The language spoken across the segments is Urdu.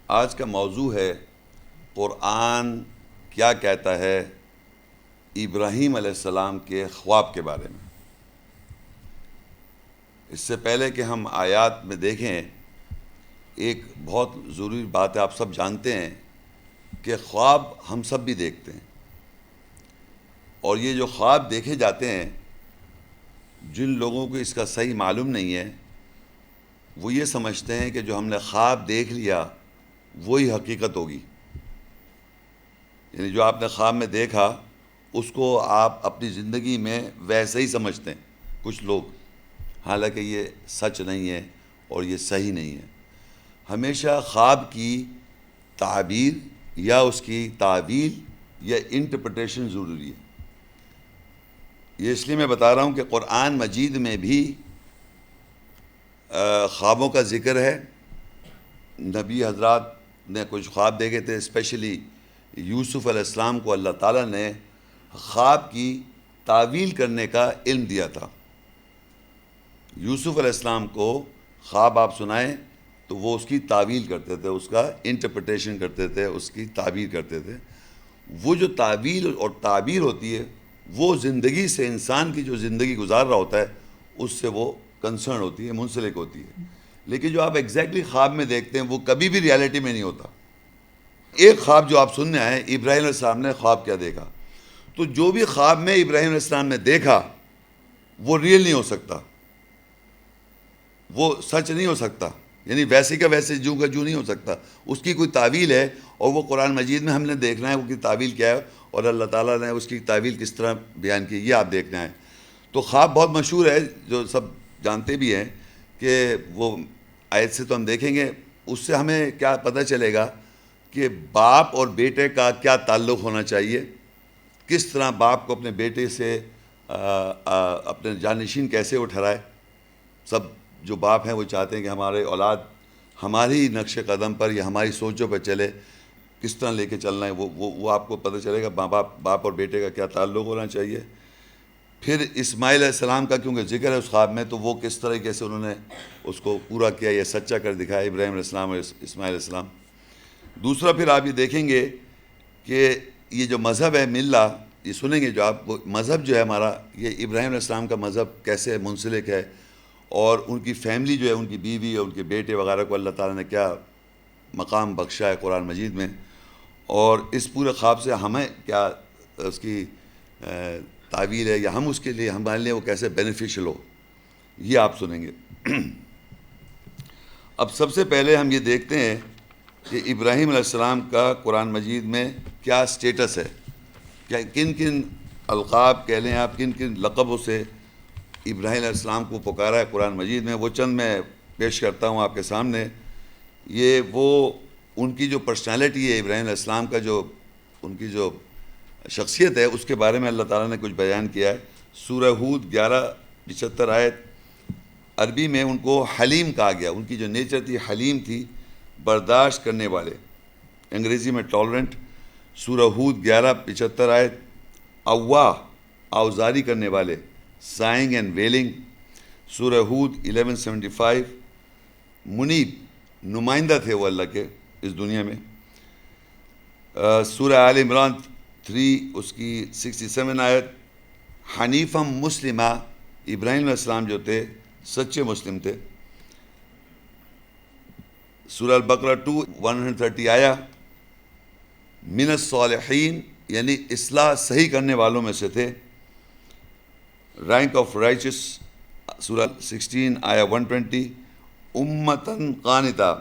آج کا موضوع ہے قرآن کیا کہتا ہے ابراہیم علیہ السلام کے خواب کے بارے میں۔ اس سے پہلے کہ ہم آیات میں دیکھیں، ایک بہت ضروری بات ہے، آپ سب جانتے ہیں کہ خواب ہم سب بھی دیکھتے ہیں، اور یہ جو خواب دیکھے جاتے ہیں، جن لوگوں کو اس کا صحیح معلوم نہیں ہے وہ یہ سمجھتے ہیں کہ جو ہم نے خواب دیکھ لیا وہی حقیقت ہوگی، یعنی جو آپ نے خواب میں دیکھا اس کو آپ اپنی زندگی میں ویسے ہی سمجھتے ہیں کچھ لوگ، حالانکہ یہ سچ نہیں ہے اور یہ صحیح نہیں ہے۔ ہمیشہ خواب کی تعبیر یا اس کی تعویل یا انٹرپریٹیشن ضروری ہے۔ یہ اس لیے میں بتا رہا ہوں کہ قرآن مجید میں بھی خوابوں کا ذکر ہے۔ نبی حضرات نے کچھ خواب دیکھے تھے، اسپیشلی یوسف علیہ السلام کو اللہ تعالیٰ نے خواب کی تعویل کرنے کا علم دیا تھا۔ یوسف علیہ السلام کو خواب آپ سنائیں تو وہ اس کی تعویل کرتے تھے، اس کا انٹرپریٹیشن کرتے تھے، اس کی تعبیر کرتے تھے۔ وہ جو تعویل اور تعبیر ہوتی ہے وہ زندگی سے، انسان کی جو زندگی گزار رہا ہوتا ہے اس سے وہ کنسرن ہوتی ہے، منسلک ہوتی ہے۔ لیکن جو آپ ایگزیکٹلی خواب میں دیکھتے ہیں وہ کبھی بھی ریالٹی میں نہیں ہوتا۔ ایک خواب جو آپ سننے آئے، ابراہیم علیہ السلام نے خواب کیا دیکھا، تو جو بھی خواب میں ابراہیم علیہ السلام نے دیکھا وہ ریئل نہیں ہو سکتا، وہ سچ نہیں ہو سکتا، یعنی ویسے کا ویسے جو کا جو نہیں ہو سکتا، اس کی کوئی تعویل ہے، اور وہ قرآن مجید میں ہم نے دیکھنا ہے وہ کی تعویل کیا ہے اور اللہ تعالیٰ نے اس کی تعویل کس طرح بیان کی، یہ آپ دیکھنا ہے۔ تو خواب بہت مشہور ہے، جو سب جانتے بھی ہیں، کہ وہ آیت سے تو ہم دیکھیں گے، اس سے ہمیں کیا پتہ چلے گا کہ باپ اور بیٹے کا کیا تعلق ہونا چاہیے، کس طرح باپ کو اپنے بیٹے سے اپنے جانشین کیسے اٹھائے۔ سب جو باپ ہیں وہ چاہتے ہیں کہ ہمارے اولاد ہماری نقش قدم پر یا ہماری سوچوں پر چلے، کس طرح لے کے چلنا ہے، وہ آپ کو پتہ چلے گا باپ اور بیٹے کا کیا تعلق ہونا چاہیے۔ پھر اسماعیل علیہ السلام کا کیونکہ ذکر ہے اس خواب میں، تو وہ کس طریقے سے انہوں نے اس کو پورا کیا، یہ سچا کر دکھایا ابراہیم علیہ السلام اور اسماعیل علیہ السلام۔ دوسرا پھر آپ یہ دیکھیں گے کہ یہ جو مذہب ہے ملہ، یہ سنیں گے جو آپ، مذہب جو ہے ہمارا، یہ ابراہیم علیہ السلام کا مذہب کیسے منسلک ہے، اور ان کی فیملی جو ہے، ان کی بیوی اور ان کے بیٹے وغیرہ کو اللہ تعالیٰ نے کیا مقام بخشا ہے قرآن مجید میں، اور اس پورے خواب سے ہمیں کیا اس کی تعویل ہے، یا ہم اس کے لیے، ہمارے لیے وہ کیسے بینیفیشل ہو، یہ آپ سنیں گے۔ اب سب سے پہلے ہم یہ دیکھتے ہیں کہ ابراہیم علیہ السلام کا قرآن مجید میں کیا سٹیٹس ہے، کیا کن کن القاب کہہ لیں آپ، کن کن لقبوں سے ابراہیم علیہ السلام کو پکارا ہے قرآن مجید میں، وہ چند میں پیش کرتا ہوں آپ کے سامنے۔ یہ وہ ان کی جو پرسنالٹی ہے ابراہیم علیہ السلام کا، جو ان کی جو شخصیت ہے، اس کے بارے میں اللہ تعالیٰ نے کچھ بیان کیا ہے۔ سورہ ہود 11-75 آیت، عربی میں ان کو حلیم کہا گیا، ان کی جو نیچر تھی حلیم تھی، برداشت کرنے والے، انگریزی میں ٹالرنٹ۔ سورہ ہود 11-75 آیت، اواہ، آوزاری کرنے والے، سائنگ اینڈ ویلنگ۔ سورہ ہود 11:75، منیب، نمائندہ تھے وہ اللہ کے اس دنیا میں۔ سورہ آل عمران 3 اس کی 67 آیت، حنیفم مسلمہ، ابراہیم علیہ السلام جو تھے سچے مسلم تھے۔ سورہ البقرہ 2:130 آیا، من الصالحین، یعنی اصلاح صحیح کرنے والوں میں سے تھے۔ رینک آف رائچس، سورہ 16 آیا 120، امتاً قانتہ،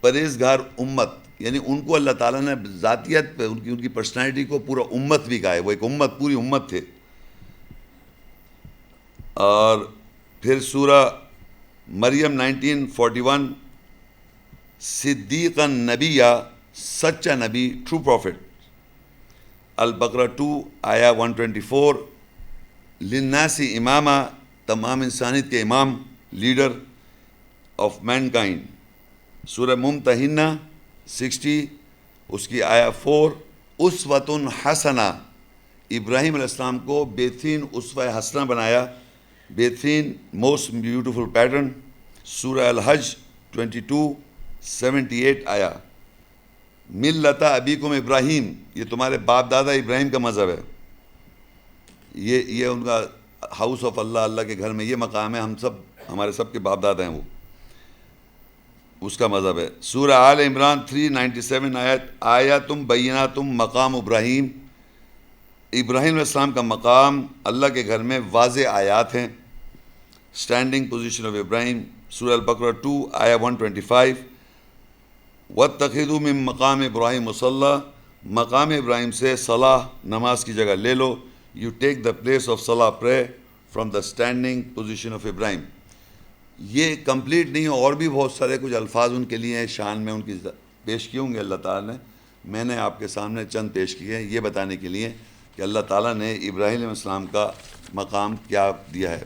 پرہیزگار امت، یعنی ان کو اللہ تعالیٰ نے ذاتیت پہ، ان کی پرسنالٹی کو پورا امت بھی کہا ہے، وہ ایک امت، پوری امت تھے۔ اور پھر سورہ مریم 19:41، صدیقاً نبیہ، سچا نبی، ٹرو پروفٹ۔ البقرہ 2 آیا 124، للناس امامہ، تمام انسانیت کے امام، لیڈر آف مین کائنڈ۔ سورہ ممتحنہ 60 اس کی آیا 4، اسوۃ حسنہ، ابراہیم علیہ السلام کو بہترین اسوہ حسنہ بنایا، بہترین موسٹ بیوٹیفل پیٹرن۔ سورہ الحج 22:78 آیا، ملت ابیکم ابراہیم، یہ تمہارے باپ دادا ابراہیم کا مذہب ہے، یہ ان کا ہاؤس آف اللہ، اللہ کے گھر میں یہ مقام ہے، ہم سب ہمارے سب کے باپ دادا ہیں، وہ اس کا مذہب ہے۔ سورہ آل عمران 397 آیاتم بیناتم مقام ابراہیم، ابراہیم علیہ السلام کا مقام اللہ کے گھر میں واضح آیات ہیں، اسٹینڈنگ پوزیشن آف ابراہیم۔ سورہ البقرہ 2 آیا 125 وَاتَّخِذُوا مِن مقام ابراہیم مصلی، مقام ابراہیم سے صلاح نماز کی جگہ لے لو، you take the place of صلاح prayer from the standing position of Ibrahim. یہ کمپلیٹ نہیں، اور بھی بہت سارے کچھ الفاظ ان کے لیے ہیں، شان میں ان کی پیش کیے ہوں گے اللہ تعالیٰ نے، میں نے آپ کے سامنے چند پیش کیے ہیں یہ بتانے کے لیے کہ اللہ تعالیٰ نے ابراہیم علیہ السلام کا مقام کیا دیا ہے۔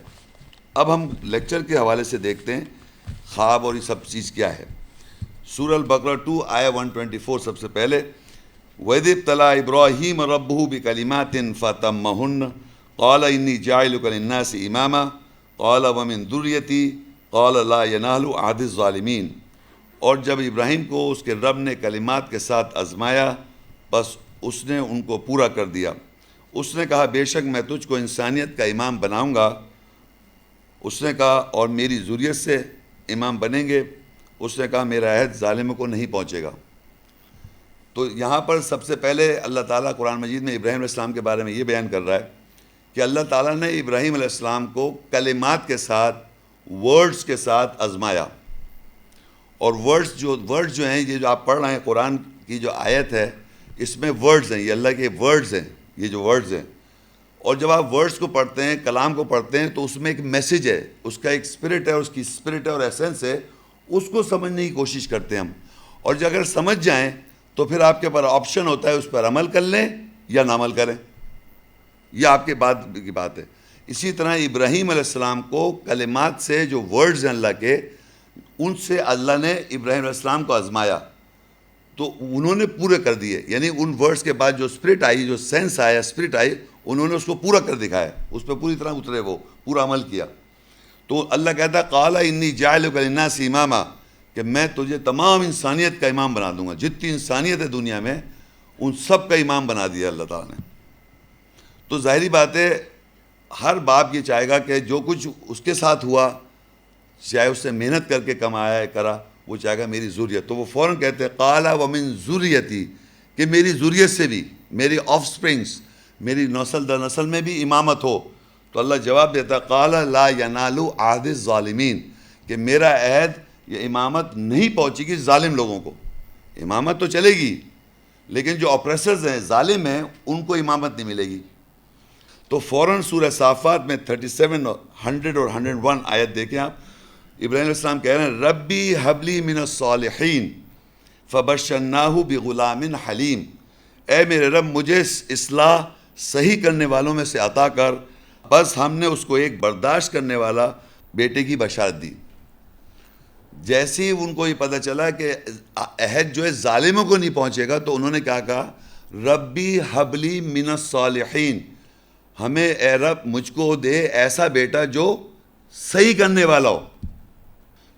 اب ہم لیکچر کے حوالے سے دیکھتے ہیں خواب اور یہ سب چیز کیا ہے۔ سورہ البقرہ 2 آیا 124 سب سے پہلے، وَإِذِ ابْتَلَىٰ إِبْرَاهِيمَ رَبُّهُ بِكَلِمَاتٍ فَأَتَمَّهُنَّ قَالَ إِنِّي جَاعِلُكَ لِلنَّاسِ إِمَامًا قَالَ وَمِن ذُرِّيَّتِي قَالَ لَا يَنَالُ عَهْدِ الظَّالِمِينَ، اور جب ابراہیم کو اس کے رب نے کلمات کے ساتھ آزمایا بس اس نے ان کو پورا کر دیا۔ اس نے کہا بے شک میں تجھ کو انسانیت کا امام بناؤں گا، اس نے کہا اور میری ذریت سے امام بنیں گے، اس نے کہا میرا عہد ظالموں کو نہیں پہنچے گا۔ تو یہاں پر سب سے پہلے اللہ تعالیٰ قرآن مجید میں ابراہیم علیہ السلام کے بارے میں یہ بیان کر رہا ہے کہ اللہ تعالیٰ نے ابراہیم علیہ السلام کو کلمات کے ساتھ، ورڈز کے ساتھ آزمایا، اور ورڈز جو ہیں، یہ جو آپ پڑھ رہے ہیں قرآن کی جو آیت ہے اس میں ورڈز ہیں، یہ اللہ کے ورڈز ہیں، یہ جو ورڈز ہیں، اور جب آپ ورڈز کو پڑھتے ہیں، کلام کو پڑھتے ہیں تو اس میں ایک میسیج ہے، اس کا ایک اسپرٹ ہے، اس کی اسپرٹ ہے اور ایسنس ہے، اس کو سمجھنے کی کوشش کرتے ہیں ہم، اور جو اگر سمجھ جائیں تو پھر آپ کے پاس آپشن ہوتا ہے اس پر عمل کر لیں یا نہ عمل کریں، یہ آپ کے بعد کی بات ہے۔ اسی طرح ابراہیم علیہ السلام کو کلمات سے، جو ورڈز ہیں اللہ کے، ان سے اللہ نے ابراہیم علیہ السلام کو آزمایا تو انہوں نے پورے کر دیے، یعنی ان ورڈز کے بعد جو اسپرٹ آئی، جو سینس آیا، اسپرٹ آئی، انہوں نے اس کو پورا کر دکھایا، اس پہ پوری طرح اترے، وہ پورا عمل کیا۔ تو اللہ کہتا ہے قال انی جاعلک للناس اماما، کہ میں تجھے تمام انسانیت کا امام بنا دوں گا، جتنی انسانیت ہے دنیا میں ان سب کا امام بنا دیا اللہ تعالیٰ نے۔ تو ظاہری بات ہے ہر باپ یہ چاہے گا کہ جو کچھ اس کے ساتھ ہوا، چاہے اس سے محنت کر کے کمایا ہے کرا، وہ چاہے گا میری ذریت، تو وہ فوراً کہتے ہیں قال ومن ذریتی، کہ میری ذریت سے بھی، میری آف سپرنگس، میری نسل در نسل میں بھی امامت ہو۔ تو اللہ جواب دیتا ہے قال لا ینال عہد الظالمین، کہ میرا عہد، یہ امامت نہیں پہنچے گی ظالم لوگوں کو، امامت تو چلے گی لیکن جو اپریسرز ہیں، ظالم ہیں، ان کو امامت نہیں ملے گی۔ تو فوراً سورہ صافات میں 37 اور 100 اور 101 آیت دیکھیں آپ، ابراہیم علیہ السلام کہہ رہے ہیں ربی حبلی من الصالحین فبشرناہ بغلام حلیم، اے میرے رب مجھے اصلاح صحیح کرنے والوں میں سے عطا کر، بس ہم نے اس کو ایک برداشت کرنے والا بیٹے کی بشارت دی۔ جیسے ہی ان کو یہ پتہ چلا کہ عہد جو ہے ظالموں کو نہیں پہنچے گا تو انہوں نے کیا کہا ربی حبلی من الصالحین، ہمیں اے رب مجھ کو دے ایسا بیٹا جو صحیح کرنے والا ہو۔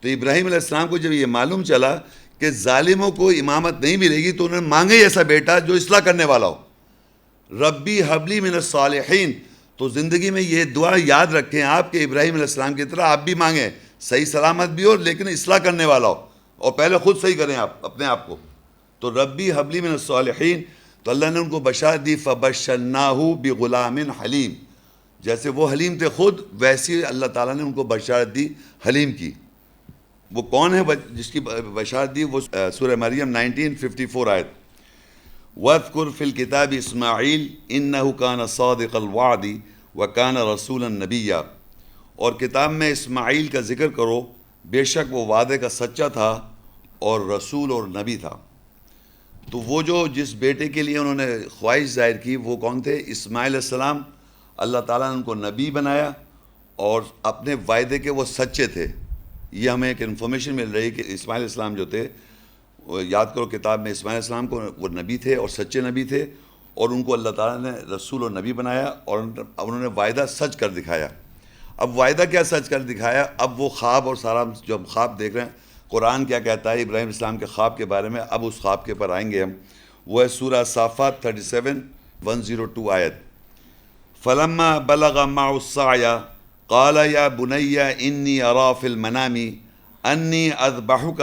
تو ابراہیم علیہ السلام کو جب یہ معلوم چلا کہ ظالموں کو امامت نہیں ملے گی تو انہوں نے مانگے ایسا بیٹا جو اصلاح کرنے والا ہو، ربی حبلی من الصالحین۔ تو زندگی میں یہ دعا یاد رکھیں آپ کہ ابراہیم علیہ السلام کی طرح آپ بھی مانگیں، صحیح سلامت بھی ہو لیکن اصلاح کرنے والا ہو، اور پہلے خود صحیح کریں آپ اپنے آپ کو۔ تو ربی حبلی من الصالحین، تو اللہ نے ان کو بشارت دی فبشرناہ بغلام حلیم، جیسے وہ حلیم تھے خود ویسی اللہ تعالیٰ نے ان کو بشارت دی حلیم کی۔ وہ کون ہے جس کی بشارت دی؟ وہ سورہ مریم 1954 آیت، وَاذْكُرْ فِي الْكِتَابِ إِسْمَاعِيلَ إِنَّهُ كَانَ صَادِقَ الْوَعْدِ وَكَانَ رَسُولًا نَبِيًّا، اور کتاب میں اسماعیل کا ذکر کرو، بے شک وہ وعدے کا سچا تھا اور رسول اور نبی تھا۔ تو وہ جو جس بیٹے کے لیے انہوں نے خواہش ظاہر کی وہ کون تھے؟ اسماعیل علیہ السلام۔ اللہ تعالیٰ نے ان کو نبی بنایا اور اپنے وعدے کے وہ سچے تھے۔ یہ ہمیں ایک انفارمیشن مل رہی ہے کہ اسماعیل علیہ السلام جو تھے، یاد کرو کتاب میں اسماعیل علیہ السلام کو وہ نبی تھے اور سچے نبی تھے، اور ان کو اللہ تعالیٰ نے رسول اور نبی بنایا اور انہوں نے وعدہ سچ کر دکھایا۔ اب وعدہ کیا سچ کر دکھایا؟ اب وہ خواب اور سارا جو ہم خواب دیکھ رہے ہیں، قرآن کیا کہتا ہے ابراہیم السلام کے خواب کے بارے میں. اب اس خواب کے پر آئیں گے ہم. وہ ہے سورہ صافات 37 102 آیت. فلما بلغ معه السعي قال يا بني إني أرى في المنام أني أذبحك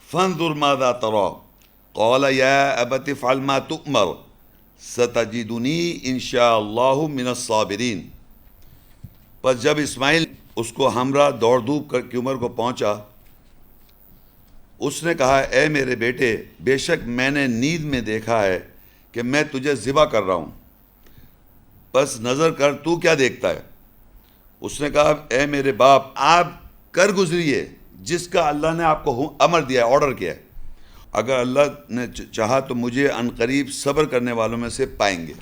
فانظر ماذا ترى قال يا أبت افعل ما تؤمر ستجدني إن شاء الله من الصابرين. پس جب اسماعیل اس کو ہمراہ دوڑ دھوپ کی عمر کو پہنچا، اس نے کہا اے میرے بیٹے، بے شک میں نے نیند میں دیکھا ہے کہ میں تجھے ذبح کر رہا ہوں، بس نظر کر تو کیا دیکھتا ہے. اس نے کہا اے میرے باپ، آپ کر گزریے جس کا اللہ نے آپ کو امر دیا ہے، آرڈر کیا ہے. اگر اللہ نے چاہا تو مجھے عنقریب صبر کرنے والوں میں سے پائیں گے.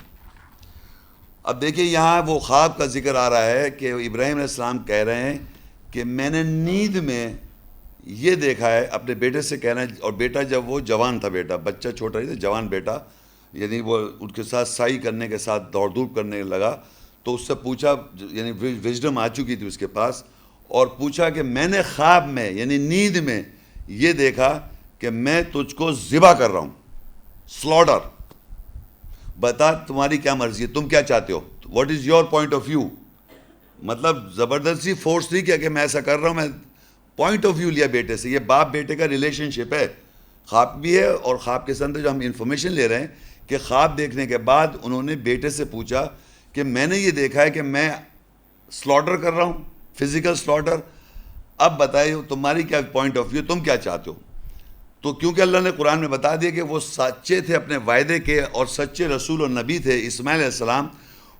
اب دیکھیں یہاں وہ خواب کا ذکر آ رہا ہے کہ ابراہیم علیہ السلام کہہ رہے ہیں کہ میں نے نیند میں یہ دیکھا ہے. اپنے بیٹے سے کہنا ہے، اور بیٹا جب وہ جوان تھا، بیٹا بچہ چھوٹا نہیں تھا، جوان بیٹا، یعنی وہ ان کے ساتھ سائی کرنے کے ساتھ دوڑ دھوپ کرنے لگا. تو اس سے پوچھا، یعنی وژڈم آ چکی تھی اس کے پاس، اور پوچھا کہ میں نے خواب میں یعنی نیند میں یہ دیکھا کہ میں تجھ کو ذبح کر رہا ہوں، سلاڈر. بتا تمہاری کیا مرضی ہے، تم کیا چاہتے ہو، what is your point of view. مطلب زبردستی فورس نہیں کیا کہ میں ایسا کر رہا ہوں، میں پوائنٹ آف ویو لیا بیٹے سے. یہ باپ بیٹے کا ریلیشن شپ ہے، خواب بھی ہے. اور خواب کے اندر جو ہم انفارمیشن لے رہے ہیں کہ خواب دیکھنے کے بعد انہوں نے بیٹے سے پوچھا کہ میں نے یہ دیکھا ہے کہ میں سلاٹر کر رہا ہوں، فزیکل سلاٹر. اب بتائیے تمہاری کیا پوائنٹ آف ویو، تم کیا چاہتے ہو. تو کیونکہ اللہ نے قرآن میں بتا دیا کہ وہ سچے تھے اپنے وعدے کے اور سچے رسول اور نبی تھے اسماعیل علیہ السلام،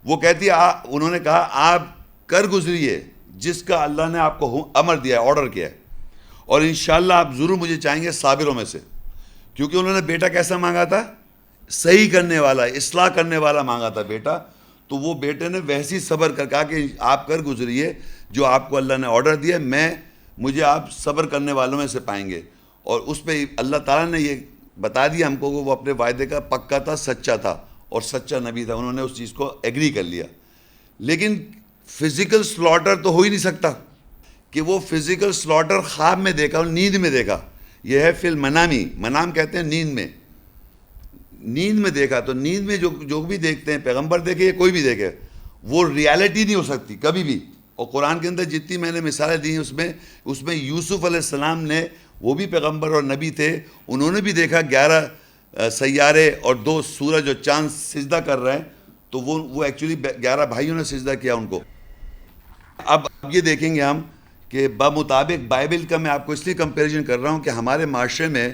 وہ کہتی ہے انہوں نے کہا آپ کر گزریے جس کا اللہ نے آپ کو امر دیا ہے، آرڈر کیا ہے، اور انشاءاللہ آپ ضرور مجھے چاہیں گے صابروں میں سے. کیونکہ انہوں نے بیٹا کیسا مانگا تھا، صحیح کرنے والا، اصلاح کرنے والا مانگا تھا بیٹا. تو وہ بیٹے نے ویسی صبر کر کہا کہ آپ کر گزریے جو آپ کو اللہ نے آرڈر دیا، مجھے آپ صبر کرنے والوں میں سے پائیں گے. اور اس پہ اللہ تعالیٰ نے یہ بتا دیا ہم کو کہ وہ اپنے وعدے کا پکا تھا، سچا تھا اور سچا نبی تھا. انہوں نے اس چیز کو ایگری کر لیا. لیکن فزیکل سلاٹر تو ہو ہی نہیں سکتا کہ وہ فزیکل سلاٹر خواب میں دیکھا اور نیند میں دیکھا. یہ ہے فی المنامی، منام کہتے ہیں نیند میں. نیند میں دیکھا تو نیند میں جو بھی دیکھتے ہیں، پیغمبر دیکھے یا کوئی بھی دیکھے، وہ ریالٹی نہیں ہو سکتی کبھی بھی. اور قرآن کے اندر جتنی میں نے مثالیں دی ہیں اس میں یوسف علیہ السلام نے، وہ بھی پیغمبر اور نبی تھے، انہوں نے بھی دیکھا 11 سیارے اور 2 سورج اور چاند سجدہ کر رہے ہیں. تو وہ ایکچولی 11 بھائیوں نے سجدہ کیا ان کو. اب یہ دیکھیں گے ہم کہ بمطابق بائبل کا، میں آپ کو اس لیے کمپیریزن کر رہا ہوں کہ ہمارے معاشرے میں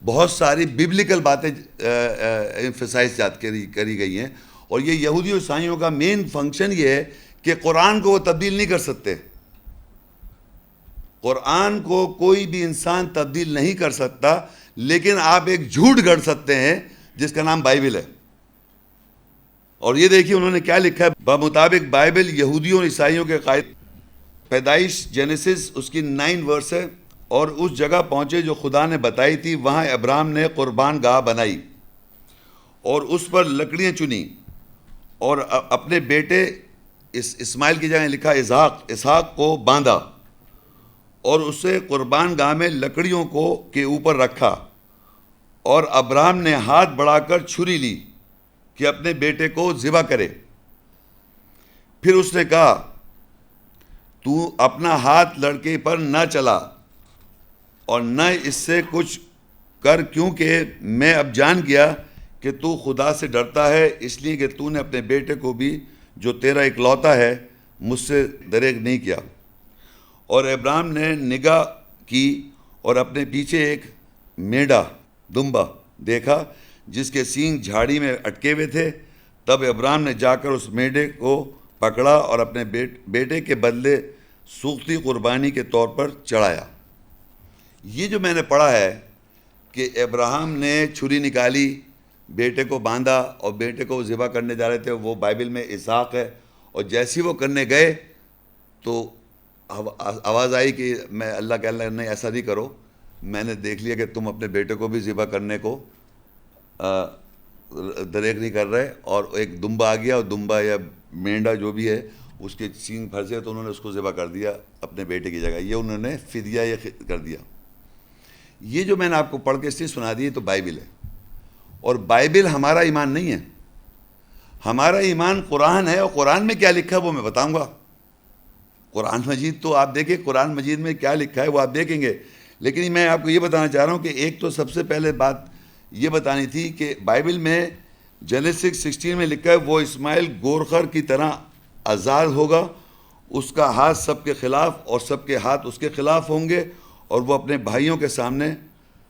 بہت ساری ببلیکل باتیں ایمفسائز کری گئی ہیں. اور یہ یہودی اور عیسائیوں کا مین فنکشن یہ ہے کہ قرآن کو وہ تبدیل نہیں کر سکتے. قرآن کو کوئی بھی انسان تبدیل نہیں کر سکتا، لیکن آپ ایک جھوٹ گڑھ سکتے ہیں جس کا نام بائبل ہے. اور یہ دیکھیے انہوں نے کیا لکھا ہے. بمطابق بائبل یہودیوں اور عیسائیوں کے قائد، پیدائش جینیسس اس کی 9 ورس ہے. اور اس جگہ پہنچے جو خدا نے بتائی تھی، وہاں ابراہیم نے قربان گاہ بنائی اور اس پر لکڑیاں چنی اور اپنے بیٹے اسماعیل کی جگہ لکھا اسحاق کو باندھا اور اسے قربان گاہ میں لکڑیوں کے اوپر رکھا. اور ابراہیم نے ہاتھ بڑھا کر چھری لی کہ اپنے بیٹے کو ذبح کرے. پھر اس نے کہا تو اپنا ہاتھ لڑکے پر نہ چلا اور نہ اس سے کچھ کر، کیونکہ میں اب جان گیا کہ تو خدا سے ڈرتا ہے، اس لیے کہ تو نے اپنے بیٹے کو بھی جو تیرا اکلوتا ہے مجھ سے دریغ نہیں کیا. اور ابراہیم نے نگاہ کی اور اپنے پیچھے ایک میڑا دمبا دیکھا جس کے سینگ جھاڑی میں اٹکے ہوئے تھے. تب ابراہیم نے جا کر اس میڑے کو پکڑا اور اپنے بیٹے کے بدلے سوکھتی قربانی کے طور پر چڑھایا. یہ جو میں نے پڑھا ہے کہ ابراہیم نے چھری نکالی، بیٹے کو باندھا اور بیٹے کو ذبح کرنے جا رہے تھے، وہ بائبل میں اسحاق ہے. اور جیسے وہ کرنے گئے تو آواز آئی کہ اللہ کہ اللہ نہیں ایسا نہیں کرو، میں نے دیکھ لیا کہ تم اپنے بیٹے کو بھی ذبح کرنے کو دریغ نہیں کر رہے. اور ایک دمبا آ گیا، اور دمبا یا مینڈا جو بھی ہے اس کے سینگ پھنسے تو انہوں نے اس کو ذبح کر دیا اپنے بیٹے کی جگہ. یہ انہوں نے فدیہ یہ کر دیا. یہ جو میں نے آپ کو پڑھ کے اس لیے سنا دی تو بائبل ہے، اور بائبل ہمارا ایمان نہیں ہے، ہمارا ایمان قرآن ہے، اور قرآن میں کیا لکھا ہے وہ میں بتاؤں گا۔ قرآن مجید تو آپ دیکھیں، قرآن مجید میں کیا لکھا ہے وہ آپ دیکھیں گے، لیکن میں آپ کو یہ بتانا چاہ رہا ہوں کہ ایک تو سب سے پہلے بات یہ بتانی تھی کہ بائبل میں جینیسس 16 میں لکھا ہے وہ اسماعیل گورخر کی طرح آزاد ہوگا، اس کا ہاتھ سب کے خلاف اور سب کے ہاتھ اس کے خلاف ہوں گے، اور وہ اپنے بھائیوں کے سامنے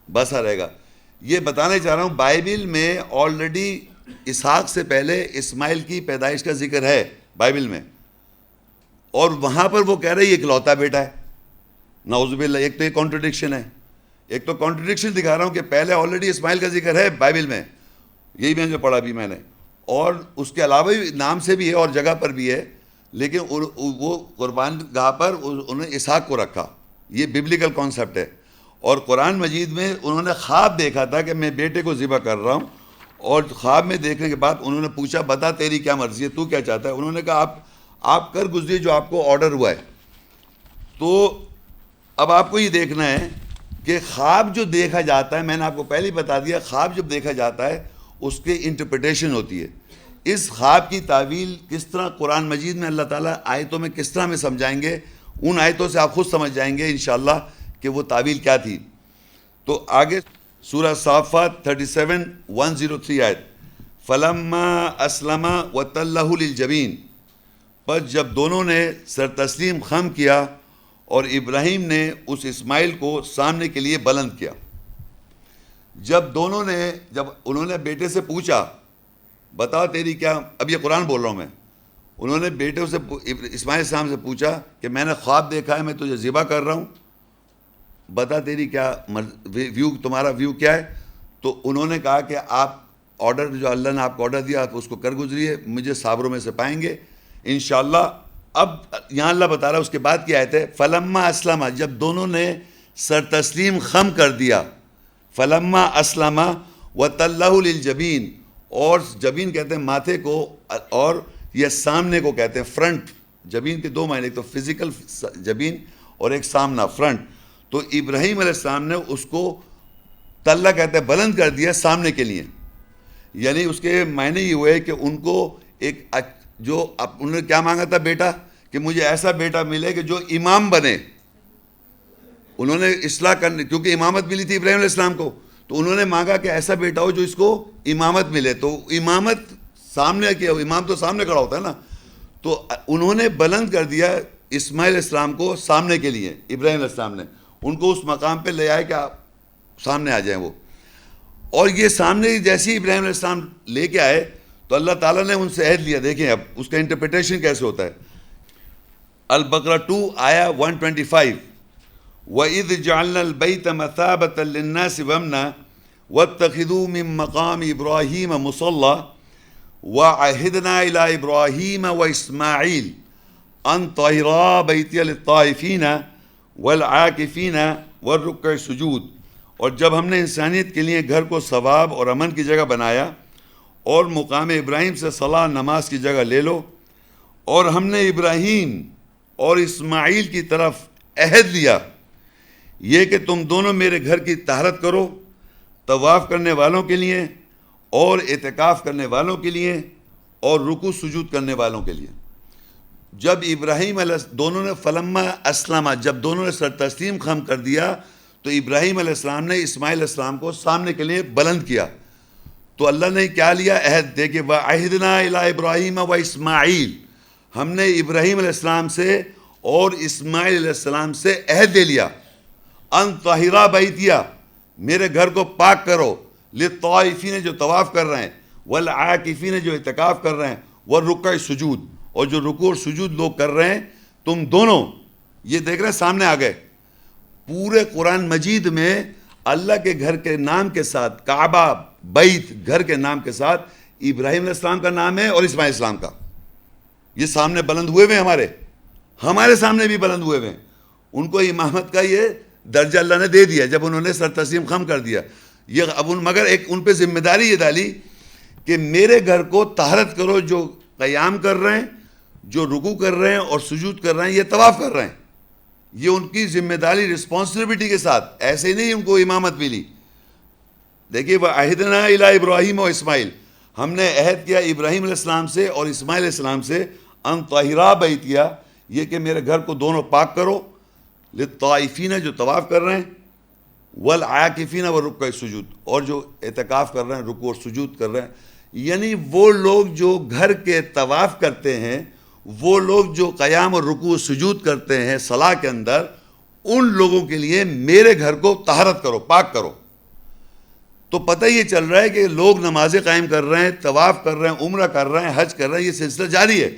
بسا رہے گا۔ یہ بتانا چاہ رہا ہوں بائبل میں آلریڈی اسحاق سے پہلے اسماعیل کی پیدائش کا ذکر ہے بائبل میں، اور وہاں پر وہ کہہ رہے یہ اکلوتا بیٹا ہے۔ نعوذ باللہ، ایک تو یہ کانٹرڈکشن ہے، ایک تو کانٹرڈکشن دکھا رہا ہوں کہ پہلے آلریڈی اسماعیل کا ذکر ہے بائبل میں، یہی میں جو پڑھا بھی میں نے، اور اس کے علاوہ بھی نام سے بھی ہے اور جگہ پر بھی ہے، لیکن وہ قربان گاہ پر انہوں نے اسحاق کو رکھا، یہ ببلیکل کانسیپٹ ہے۔ اور قرآن مجید میں انہوں نے خواب دیکھا تھا کہ میں بیٹے کو ذبح کر رہا ہوں، اور خواب میں دیکھنے کے بعد انہوں نے پوچھا بتا تیری کیا مرضی ہے، تو کیا چاہتا ہے؟ انہوں نے کہا آپ کر گزریے جو آپ کو آرڈر ہوا ہے۔ تو اب آپ کو یہ دیکھنا ہے کہ خواب جو دیکھا جاتا ہے، میں نے آپ کو پہلے ہی بتا دیا، خواب جب دیکھا جاتا ہے اس کی انٹرپریٹیشن ہوتی ہے۔ اس خواب کی تعویل کس طرح قرآن مجید میں اللہ تعالیٰ آیتوں میں کس طرح میں سمجھائیں گے، ان آیتوں سے آپ خود سمجھ جائیں گے انشاءاللہ کہ وہ تعویل کیا تھی۔ تو آگے سورہ صافات 37:103 آیت، فَلَمَّا أَسْلَمَ وَتَلَّهُ لِلْجَبِينِ، پس جب دونوں نے سر تسلیم خم کیا اور ابراہیم نے اس اسماعیل کو سامنے کے لیے بلند کیا۔ جب انہوں نے بیٹے سے پوچھا بتا تیری کیا، اب یہ قرآن بول رہا ہوں میں، انہوں نے بیٹے سے اسماعیل السلام سے پوچھا کہ میں نے خواب دیکھا ہے، میں تجھے ذبح کر رہا ہوں، بتا تیری کیا ویو، تمہارا ویو کیا ہے؟ تو انہوں نے کہا کہ آپ آرڈر جو اللہ نے آپ کو آرڈر دیا آپ اس کو کر گزریے، مجھے صابروں میں سے پائیں گے انشاءاللہ۔ اب یہاں اللہ بتا رہا ہے اس کے بعد کی آیت ہے فلما اسلم، جب دونوں نے سر تسلیم خم کر دیا، فلما اسلم وتلہ للجبین، اور جبین کہتے ہیں ماتھے کو، اور یہ سامنے کو کہتے ہیں فرنٹ۔ جبین کے دو معنی، ایک تو فزیکل جبین اور ایک سامنا فرنٹ۔ تو ابراہیم علیہ السلام نے اس کو تلہ کہتے ہیں بلند کر دیا سامنے کے لیے، یعنی اس کے معنی یہ ہوئے کہ ان کو ایک جو انہوں نے کیا مانگا تھا بیٹا، کہ مجھے ایسا بیٹا ملے کہ جو امام بنے۔ انہوں نے اصلاح کرنے، کیونکہ امامت ملی تھی ابراہیم علیہ السلام کو، تو انہوں نے مانگا کہ ایسا بیٹا ہو جو اس کو امامت ملے۔ تو امامت سامنے کیا، امام تو سامنے کھڑا ہوتا ہے نا، تو انہوں نے بلند کر دیا اسماعیل علیہ السلام کو سامنے کے لیے، ابراہیم علیہ السلام نے ان کو اس مقام پہ لے آئے کہ آپ سامنے آ جائیں وہ۔ اور یہ سامنے جیسے ہی ابراہیم علیہ السلام لے کے آئے تو اللہ تعالیٰ نے ان سے عہد لیا۔ دیکھیں اب اس کا انٹرپریٹیشن کیسے ہوتا ہے۔ البقرہ 2 آیا 125، وَإِذْ جَعَلْنَا الْبَيْتَ مَثَابَةً لِلنَّاسِ وَأَمْنًا وَاتَّخِذُوا مِن مَّقَامِ إِبْرَاهِيمَ مُصَلًّى وَعَهِدْنَا إِلَىٰ إِبْرَاهِيمَ وَإِسْمَاعِيلَ أَن طَهِّرَا بَيْتِيَ لِلطَّائِفِينَ وَالْعَاكِفِينَ وَالرُّكَّعِ السُّجُودِ، اور جب ہم نے انسانیت کے لیے گھر کو ثواب اور امن کی جگہ بنایا، اور مقام ابراہیم سے صلاح نماز کی جگہ لے لو، اور ہم نے ابراہیم اور اسماعیل کی طرف عہد لیا یہ کہ تم دونوں میرے گھر کی طہارت کرو، طواف کرنے والوں کے لیے اور اعتکاف کرنے والوں کے لیے اور رکوع سجود کرنے والوں کے لیے۔ جب ابراہیم دونوں نے فلما اسلم، جب دونوں نے سر تسلیم خم کر دیا تو ابراہیم علیہ السلام نے اسماعیل علیہ السلام کو سامنے کے لیے بلند کیا۔ تو اللہ نے کیا لیا؟ عہد دے کہ وَعَهِدْنَا إِلَىٰ إِبْرَاهِيمَ وَإِسْمَاعِيلَ، ہم نے ابراہیم علیہ السلام سے اور اسماعیل علیہ السلام سے عہد لے لیا، ان طَهِرَا بَيْتِيَ، میرے گھر کو پاک کرو، للطائفین جو طواف کر رہے ہیں، والعاکفین جو اعتکاف کر رہے ہیں، والرکع سجود، اور جو رکوع اور سجود لوگ کر رہے ہیں، تم دونوں یہ دیکھ رہے ہیں سامنے آ گئے۔ پورے قرآن مجید میں اللہ کے گھر کے نام کے ساتھ، کعبہ بیت گھر کے نام کے ساتھ ابراہیم علیہ السلام کا نام ہے اور اسماعیل السلام کا۔ یہ سامنے بلند ہوئے ہوئے ہمارے سامنے بھی بلند ہوئے ہوئے ہیں۔ ان کو امامت کا یہ درجہ اللہ نے دے دیا جب انہوں نے سر تسلیم خم کر دیا۔ یہ اب مگر ایک ان پہ ذمہ داری یہ ڈالی کہ میرے گھر کو طہارت کرو، جو قیام کر رہے ہیں، جو رکوع کر رہے ہیں اور سجود کر رہے ہیں، یہ طواف کر رہے ہیں، یہ ان کی ذمہ داری رسپانسبلٹی کے ساتھ، ایسے نہیں ان کو امامت ملی. دیکھیے وَعَهِدْنَا إِلَىٰ إِبْرَاهِيمَ وَإِسْمَاعِيلَ، ہم نے عہد کیا ابراہیم علیہ السلام سے اور اسماعیل علیہ السلام سے، ان طاہرا بیتیا، یہ کہ میرے گھر کو دونوں پاک کرو، للطائفین جو طواف کر رہے ہیں، والعاکفین والرکع السجود، اور جو اعتکاف کر رہے ہیں، رکوع اور سجود کر رہے ہیں. یعنی وہ لوگ جو گھر کے طواف کرتے ہیں، وہ لوگ جو قیام اور رکوع سجود کرتے ہیں صلاح کے اندر، ان لوگوں کے لیے میرے گھر کو طہارت کرو، پاک کرو. تو پتہ یہ چل رہا ہے کہ لوگ نمازیں قائم کر رہے ہیں، طواف کر رہے ہیں، عمرہ کر رہے ہیں، حج کر رہے ہیں، یہ سلسلہ جاری ہے.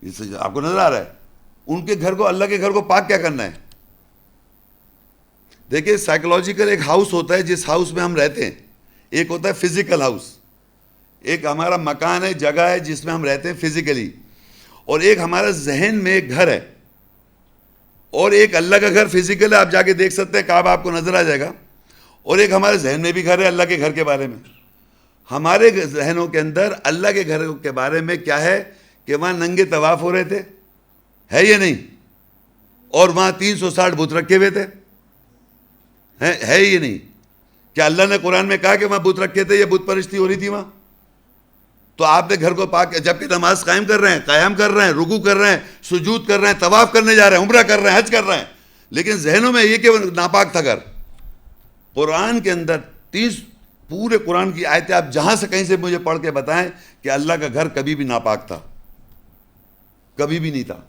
یہ آپ کو نظر آ رہا ہے. ان کے گھر کو، اللہ کے گھر کو پاک کیا کرنا ہے؟ دیکھیں سائیکولوجیکل ایک ہاؤس ہوتا ہے جس ہاؤس میں ہم رہتے ہیں، ایک ہوتا ہے فزیکل ہاؤس، ایک ہمارا مکان ہے، جگہ ہے جس میں ہم رہتے ہیں فزیکلی، اور ایک ہمارا ذہن میں ایک گھر ہے، اور ایک اللہ کا گھر فزیکل ہے، آپ جا کے دیکھ سکتے ہیں، کعبہ آپ کو نظر آ جائے گا، اور ایک ہمارے ذہن میں بھی گھر ہے اللہ کے گھر کے بارے میں. ہمارے ذہنوں کے اندر اللہ کے گھر کے بارے میں کیا ہے کہ وہاں ننگے طواف ہو رہے تھے، ہے یہ نہیں، اور وہاں 360 بت رکھے ہوئے تھے، ہے یہ نہیں. کیا اللہ نے قرآن میں کہا کہ وہاں بت رکھے تھے یا بت پرستی ہو رہی تھی وہاں؟ تو آپ نے گھر کو پاک، جبکہ نماز قائم کر رہے ہیں، قیام کر رہے ہیں، رکوع کر رہے ہیں، سجود کر رہے ہیں، طواف کرنے جا رہے ہیں، عمرہ کر رہے ہیں، حج کر رہے ہیں، لیکن ذہنوں میں یہ کہ وہ ناپاک تھا گھر. قرآن کے اندر 30 پورے قرآن کی آیتیں آپ جہاں سے کہیں سے مجھے پڑھ کے بتائیں کہ اللہ کا گھر کبھی بھی ناپاک تھا، کبھی بھی نہیں تھا.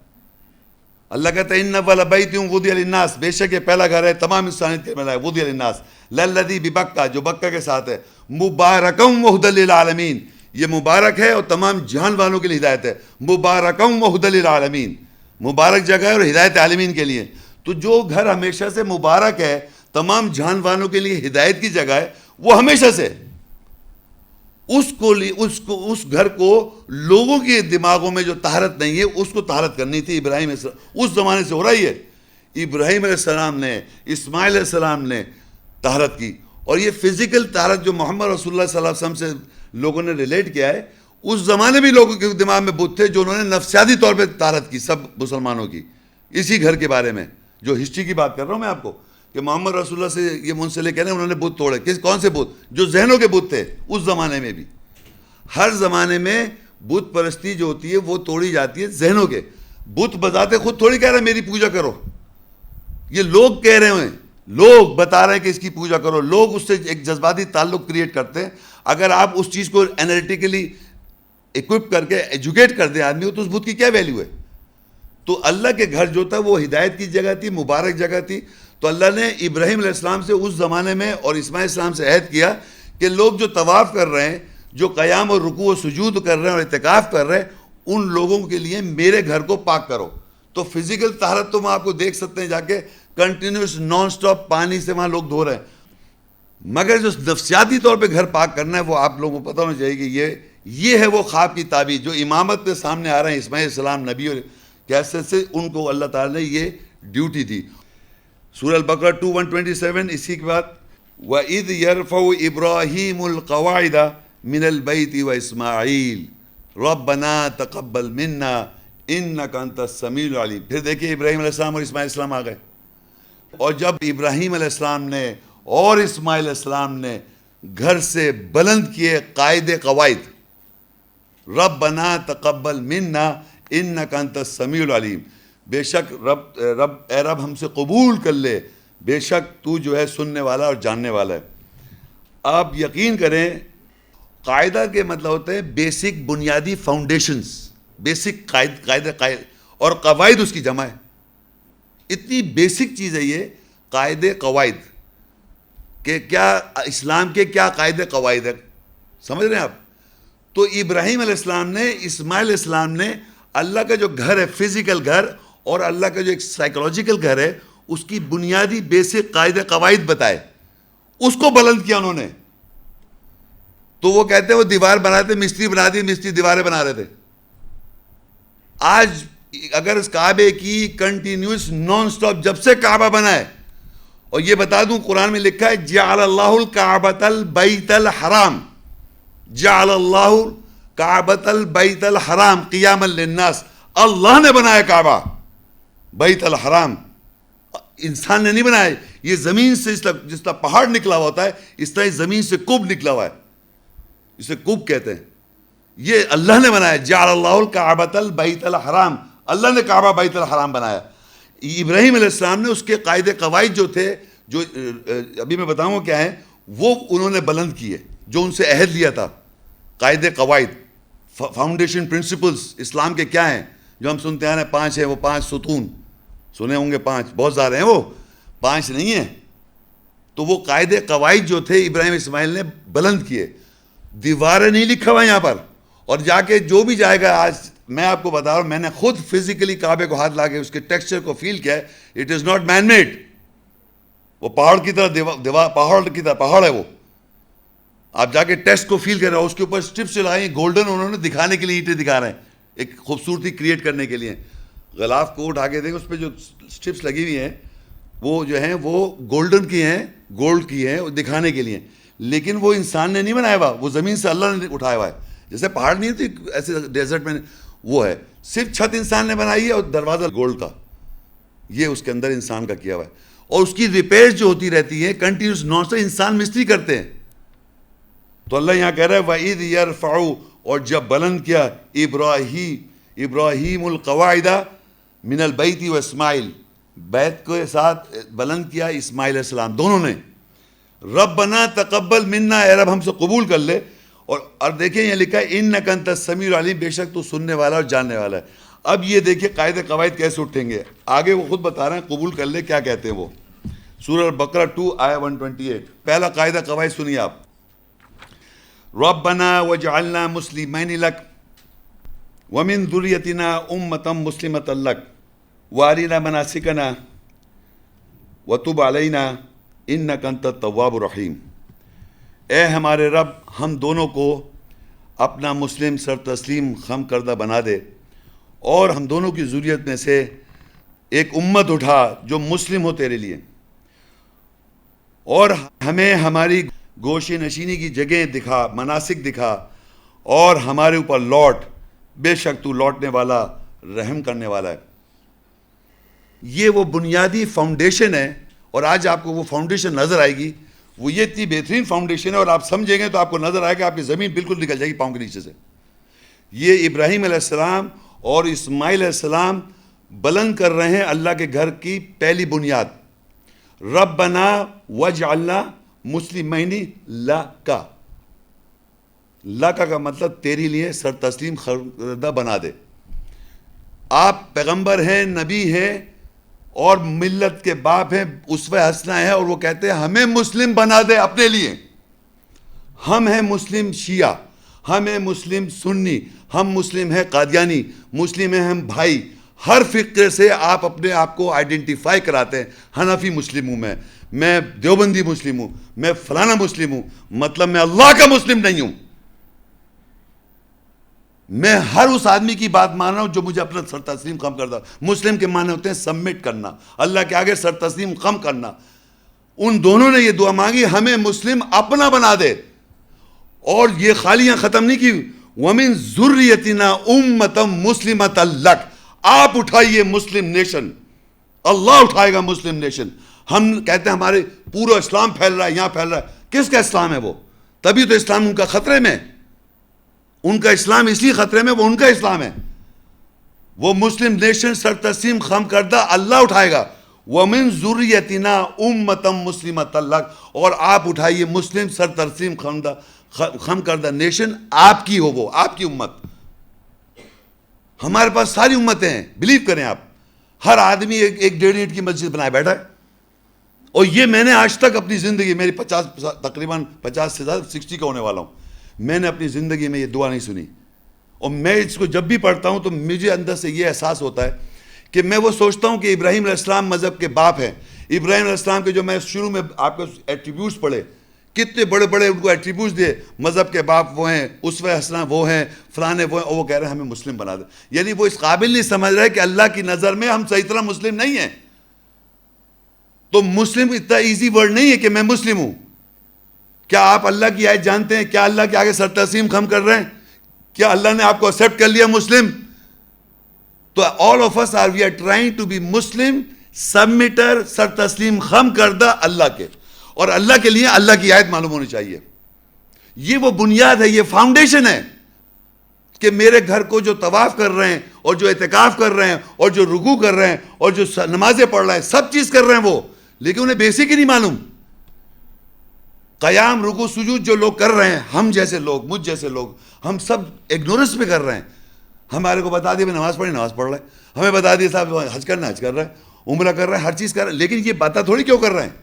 اللہ کہتا ہے ان اول بیت وضع للناس، بے شک یہ پہلا گھر ہے تمام انسانیت کے لیے، وضع للناس للذی ببکہ، جو بکہ کے ساتھ ہے، مبارکم وہدی للعالمین، یہ مبارک ہے اور تمام جہان والوں کے لیے ہدایت ہے. مبارکم وہدی للعالمین، مبارک جگہ ہے اور ہدایت عالمین کے لیے. تو جو گھر ہمیشہ سے مبارک ہے، تمام جہان والوں کے لیے ہدایت کی جگہ ہے، وہ ہمیشہ سے اس گھر کو لوگوں کے دماغوں میں جو طہارت نہیں ہے اس کو طہارت کرنی تھی. ابراہیم علیہ السلام اس زمانے سے ہو رہی ہے. ابراہیم علیہ السلام نے، اسماعیل علیہ السلام نے طہارت کی. اور یہ فزیکل طہارت جو محمد رسول اللہ صلی اللہ علیہ وسلم سے لوگوں نے ریلیٹ کیا ہے، اس زمانے بھی لوگوں کے دماغ میں بت تھے جو انہوں نے نفسیاتی طور پہ طہارت کی، سب مسلمانوں کی. اسی گھر کے بارے میں جو ہسٹری کی بات کر رہا ہوں میں آپ کو، کہ محمد رسول اللہ سے یہ منسلک کہہ رہے ہیں انہوں نے بت توڑے. کون سے بت؟ جو ذہنوں کے بت تھے اس زمانے میں بھی. ہر زمانے میں بت پرستی جو ہوتی ہے وہ توڑی جاتی ہے ذہنوں کے. بت بذات خود تھوڑی کہہ رہے ہیں میری پوجا کرو، یہ لوگ کہہ رہے ہیں، لوگ بتا رہے ہیں کہ اس کی پوجا کرو. لوگ اس سے ایک جذباتی تعلق کریٹ کرتے ہیں. اگر آپ اس چیز کو انالیٹیکلی اکوپ کر کے ایجوکیٹ کر دیں آدمی کو تو اس بت کی کیا ویلیو ہے؟ تو اللہ کے گھر جو تھا وہ ہدایت کی جگہ تھی، مبارک جگہ تھی. تو اللہ نے ابراہیم علیہ السلام سے اس زمانے میں اور اسماعیل علیہ السلام سے عہد کیا کہ لوگ جو طواف کر رہے ہیں، جو قیام اور رکوع و سجود کر رہے ہیں اور اعتکاف کر رہے ہیں، ان لوگوں کے لیے میرے گھر کو پاک کرو. تو فزیکل طہارت تو وہاں آپ کو دیکھ سکتے ہیں جا کے، کنٹینیوس نان سٹاپ پانی سے وہاں لوگ دھو رہے ہیں. مگر جو نفسیاتی طور پہ گھر پاک کرنا ہے وہ آپ لوگوں کو پتہ ہونا چاہیے کہ یہ ہے وہ خواب کی تعبیر جو امامت کے سامنے آ رہے ہیں. اسماعیل علیہ السلام نبی اور کیسے سے ان کو اللہ تعالیٰ نے یہ ڈیوٹی دی. سورہ البقرہ 2:127 اسی کے بعد وَإِذْ يَرْفَعُ إِبْرَاهِيمُ الْقَوَاعِدَ مِنَ الْبَيْتِ وَإِسْمَاعِيلُ رَبَّنَا تَقَبَّلْ مِنَّا إِنَّكَ أَنْتَ السَّمِيعُ الْعَلِيمُ. پھر دیکھیے ابراہیم علیہ السلام اور اسماعیل علیہ السلام آ گئے. اور جب ابراہیم علیہ السلام نے اور اسماعیل علیہ السلام نے گھر سے بلند کیے قاعدے قواعد، رَبَّنَا تَقَبَّلْ مِنَّا إِنَّكَ أَنْتَ السَّمِيعُ الْعَلِيمُ، بے شک اے رب ہم سے قبول کر لے، بے شک تو جو ہے سننے والا اور جاننے والا ہے. آپ یقین کریں قاعدہ کے مطلب ہوتے ہیں بیسک بنیادی فاؤنڈیشنز، بیسک قاعدہ اور قواعد اس کی جمع ہے. اتنی بیسک چیز ہے یہ قاعدے قواعد کہ کیا اسلام کے کیا قاعدے قواعد ہے، سمجھ رہے ہیں آپ. تو ابراہیم علیہ السلام نے، اسماعیل علیہ السلام نے اللہ کا جو گھر ہے فزیکل گھر اور اللہ کا جو ایک سائیکولوجیکل گھر ہے اس کی بنیادی بیسک قاعدے قواعد بتائے، اس کو بلند کیا انہوں نے. تو وہ کہتے ہیں وہ دیوار بناتے تھے، مستری بناتے، مستری دیواریں بنا رہے تھے. آج اگر اس کعبے کی کنٹینیوس نان سٹاپ جب سے کعبہ بنا ہے، اور یہ بتا دوں قرآن میں لکھا ہے جعل اللہ الکعبۃ البیت الحرام، جعل اللہ کعبۃ البیت الحرام قیاما للناس، اللہ نے بنایا کعبہ. بیت الحرام انسان نے نہیں بنایا، یہ زمین سے جس طرح پہاڑ نکلا ہوا ہوتا ہے اس طرح زمین سے کب نکلا ہوا ہے، اسے کب کہتے ہیں. یہ اللہ نے بنایا. جعل اللہ الکعبۃ البیت الحرام، اللہ نے کعبہ بیت الحرام بنایا. ابراہیم علیہ السلام نے اس کے قاعدے قواعد جو تھے، جو ابھی میں بتاؤں گا کیا ہیں، وہ انہوں نے بلند کیے، جو ان سے عہد لیا تھا. قاعدے قواعد، فاؤنڈیشن پرنسپلز اسلام کے کیا ہیں، جو ہم سنتے ہیں 5 ہیں، وہ 5 ستون سنے ہوں گے، 5 بہت زیادہ ہیں، وہ 5 نہیں ہیں. تو وہ قاعدے قواعد جو تھے ابراہیم اسماعیل نے بلند کیے. دیواریں نہیں لکھا ہوا یہاں پر. اور جا کے جو بھی جائے گا، آج میں آپ کو بتا رہا ہوں، میں نے خود فزیکلی کعبے کو ہاتھ لا کے اس کے ٹیکسچر کو فیل کیا ہے. It is not man made. وہ پہاڑ کی طرح پہاڑ ہے. وہ آپ جا کے ٹیسٹ کو فیل کر رہے ہو. اس کے اوپر اسٹرپس لگائی گولڈن، انہوں نے دکھانے کے لیے اینٹیں دکھا رہے ہیں، ایک خوبصورتی کریٹ کرنے کے لیے. غلاف کو اٹھا کے دیکھیں، اس پہ جو اسٹرپس لگی ہوئی ہیں وہ جو ہیں وہ گولڈن کی ہیں، گولڈ کی ہیں، دکھانے کے لیے. لیکن وہ انسان نے نہیں بنایا ہوا، وہ زمین سے اللہ نے اٹھایا ہوا ہے. جیسے پہاڑ نہیں ہوتی ایسے ڈیزرٹ میں، وہ ہے. صرف چھت انسان نے بنائی ہے اور دروازہ گولڈ کا. یہ اس کے اندر انسان کا کیا ہوا ہے. اور اس کی ریپیئر جو ہوتی رہتی ہے کنٹینیوس، نان اسٹاپ انسان مستری کرتے ہیں. تو اللہ یہاں کہہ رہا ہے وَإِذْ يَرْفَعُ، اور جب بلند کیا ابراہیم القواعد من البیت و اسماعیل، بیت کے ساتھ بلند کیا اسماعیل علیہ السلام دونوں نے. ربنا تقبل منا، اے رب ہم سے قبول کر لے. اور دیکھیں یہ لکھا ہے انک انت السمیع العلیم، بے شک تو سننے والا اور جاننے والا ہے. اب یہ دیکھیں قاعدے قواعد کیسے اٹھیں گے آگے. وہ خود بتا رہے ہیں قبول کر لے کیا کہتے ہیں. وہ سورہ البقرہ 2 آیہ 128. پہلا قاعدہ قواعد سنیے آپ. ربنا وجعلنا مسلمین لک ومن ذریتنا امة مسلمة لک وارنا مناسکنا وتب علینا انک انت التواب الرحیم. اے ہمارے رب، ہم دونوں کو اپنا مسلم سر تسلیم خم کردہ بنا دے، اور ہم دونوں کی ذریت میں سے ایک امت اٹھا جو مسلم ہو تیرے لیے، اور ہمیں ہماری گوش نشینی کی جگہیں دکھا، مناسک دکھا، اور ہمارے اوپر لوٹ، بے شک تو لوٹنے والا رحم کرنے والا ہے. یہ وہ بنیادی فاؤنڈیشن ہے. اور آج آپ کو وہ فاؤنڈیشن نظر آئے گی. وہ یہ اتنی بہترین فاؤنڈیشن ہے، اور آپ سمجھیں گے تو آپ کو نظر آئے گا آپ کی زمین بالکل نکل جائے گی پاؤں کے نیچے سے. یہ ابراہیم علیہ السلام اور اسماعیل علیہ السلام بلند کر رہے ہیں اللہ کے گھر کی پہلی بنیاد. ربنا وجعلنا مسلمین لک. لک کا مطلب تیری لیے سر تسلیم کردہ بنا دے. آپ پیغمبر ہیں، نبی ہیں، اور ملت کے باپ ہیں، اسوہ حسنہ ہے، اور وہ کہتے ہیں ہمیں مسلم بنا دے اپنے لیے. ہم ہیں مسلم شیعہ، ہم ہیں مسلم سنی، ہم مسلم ہیں قادیانی، مسلم ہیں ہم بھائی. ہر فقے سے آپ اپنے آپ کو آئیڈینٹیفائی کراتے ہیں. حنفی مسلم ہوں، میں دیوبندی مسلم ہوں، میں فلانا مسلم ہوں. مطلب میں اللہ کا مسلم نہیں ہوں. میں ہر اس آدمی کی بات مان رہا ہوں جو مجھے اپنا سر تسلیم خم کرتا. مسلم کے معنی ہوتے ہیں سبمٹ کرنا، اللہ کے آگے سر تسلیم خم کرنا. ان دونوں نے یہ دعا مانگی ہمیں مسلم اپنا بنا دے. اور یہ خالیاں ختم نہیں کی، وَمِن ذُرِّيَّتِنَا أُمَّةً مُسْلِمَةً لَكَ. آپ اٹھائیے مسلم نیشن، اللہ اٹھائے گا مسلم نیشن. ہم کہتے ہیں ہمارے پورا اسلام پھیل رہا ہے، یہاں پھیل رہا ہے. کس کا اسلام ہے وہ؟ تبھی تو اسلام ان کا خطرے میں. ان کا اسلام اس لیے خطرے میں، وہ ان کا اسلام ہے. وہ مسلم نیشن سر تسلیم خم کردہ اللہ اٹھائے گا. وَمِن ذُرِّيَّتِنَا أُمَّةً مُسْلِمَةً لَكَ. اور آپ اٹھائیے مسلم سر تسلیم خم کردہ نیشن آپ کی ہو، وہ آپ کی امت. ہمارے پاس ساری امتیں ہیں، بلیو کریں آپ. ہر آدمی ایک 1.5 اینٹ کی مسجد بنائے بیٹھا ہے. اور یہ میں نے آج تک اپنی زندگی، میری تقریباً 50 سے زیادہ 60 کا ہونے والا ہوں، میں نے اپنی زندگی میں یہ دعا نہیں سنی. اور میں اس کو جب بھی پڑھتا ہوں تو مجھے اندر سے یہ احساس ہوتا ہے کہ میں وہ سوچتا ہوں کہ ابراہیم علیہ السلام مذہب کے باپ ہیں. ابراہیم علیہ السلام کے جو میں شروع میں آپ کو ایٹریبیوٹس پڑھے، کتنے بڑے بڑے ان کو ایٹریبیوٹس دیے. مذہب کے باپ وہ ہیں، اسوہ حسنہ وہ ہیں، فلانے وہ ہیں، اور وہ کہہ رہے ہیں ہمیں مسلم بنا دے. یعنی وہ اس قابل نہیں سمجھ رہے کہ اللہ کی نظر میں ہم صحیح طرح مسلم نہیں ہیں. تو مسلم اتنا ایزی ورڈ نہیں ہے کہ میں مسلم ہوں. کیا آپ اللہ کی آیت جانتے ہیں؟ کیا اللہ کے آگے سر تسلیم خم کر رہے ہیں؟ کیا اللہ نے آپ کو ایکسیپٹ کر لیا مسلم؟ تو all of us we are trying to be Muslim submitter, سر تسلیم خم کردہ اللہ کے, اور اللہ کے لیے اللہ کی آیت معلوم ہونی چاہیے. یہ وہ بنیاد ہے, یہ فاؤنڈیشن ہے کہ میرے گھر کو جو طواف کر رہے ہیں اور جو اعتکاف کر رہے ہیں اور جو رکوع کر رہے ہیں اور جو نمازیں پڑھ رہے ہیں, سب چیز کر رہے ہیں وہ, لیکن انہیں بیسک ہی نہیں معلوم. قیام رکوع سجود جو لوگ کر رہے ہیں, ہم جیسے لوگ, مجھ جیسے لوگ, ہم سب اگنورنس پہ کر رہے ہیں. ہمارے کو بتا دیا میں نماز پڑھی, نماز پڑھ رہے ہیں. ہمیں بتا دیا صاحب حج کرنا, حج کر رہے ہیں, عمرہ کر رہے ہیں, ہر چیز کر رہے ہیں, لیکن یہ باتیں تھوڑی کیوں کر رہے ہیں.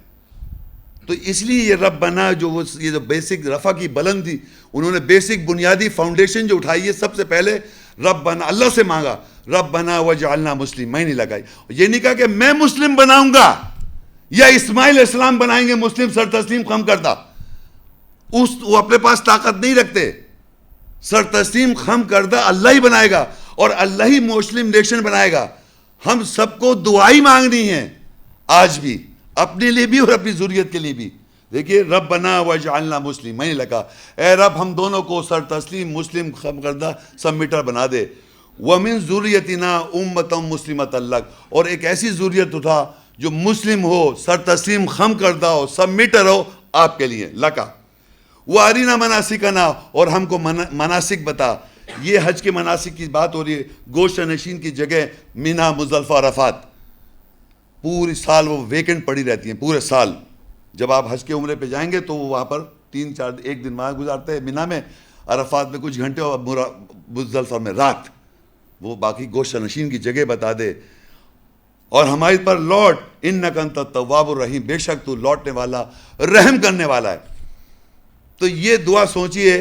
تو اس لیے یہ رب بنا یہ جو بیسک رفع کی بلند تھی, انہوں نے بیسک بنیادی فاؤنڈیشن جو اٹھائی ہے, سب سے پہلے رب بنا, اللہ سے مانگا رب بنا وجعلنا مسلم. میں نہیں لگائی, یہ نہیں کہا کہ میں مسلم بناؤں گا یا اسماعیل علیہ السلام بنائیں گے مسلم سر تسلیم خم کردہ. وہ اپنے پاس طاقت نہیں رکھتے. سر تسلیم خم کردہ اللہ ہی بنائے گا اور اللہ ہی مسلم نیشن بنائے گا. ہم سب کو دعائی مانگنی ہے آج بھی, اپنے لیے بھی اور اپنی ذریت کے لیے بھی. دیکھیے رب بنا وجعلنا مسلم, میں نے لکھا اے رب ہم دونوں کو سر تسلیم مسلم خم کردہ سبمٹر بنا دے. ومن ذریتنا امتا مسلمۃ لک, اور ایک ایسی ذریت اٹھا جو مسلم ہو, سر تسلیم خم کردہ ہو, سبمٹر ہو آپ کے لیے. لکا وَأَرِنَا مَنَاسِكَنَا, اور ہم کو مناسک بتا. یہ حج کے مناسک کی بات ہو رہی ہے. گوشہ نشین کی جگہ مینا, مزدلفہ, عرفات, پوری سال وہ ویکنٹ پڑی رہتی ہیں پورے سال. جب آپ حج کے عمرے پہ جائیں گے تو وہ وہاں پر 3-4 ایک دن وہاں گزارتے ہیں مینا میں, عرفات میں کچھ گھنٹے اور مزدلفہ میں رات. وہ باقی گوشہ نشین کی جگہ بتا دے. اور ہمارے پر لوٹ, اِنَّكَ أَنْتَ التَّوَّابُ الرَّحِيمُ, بے شک تو لوٹنے والا رحم کرنے والا ہے. تو یہ دعا سوچئے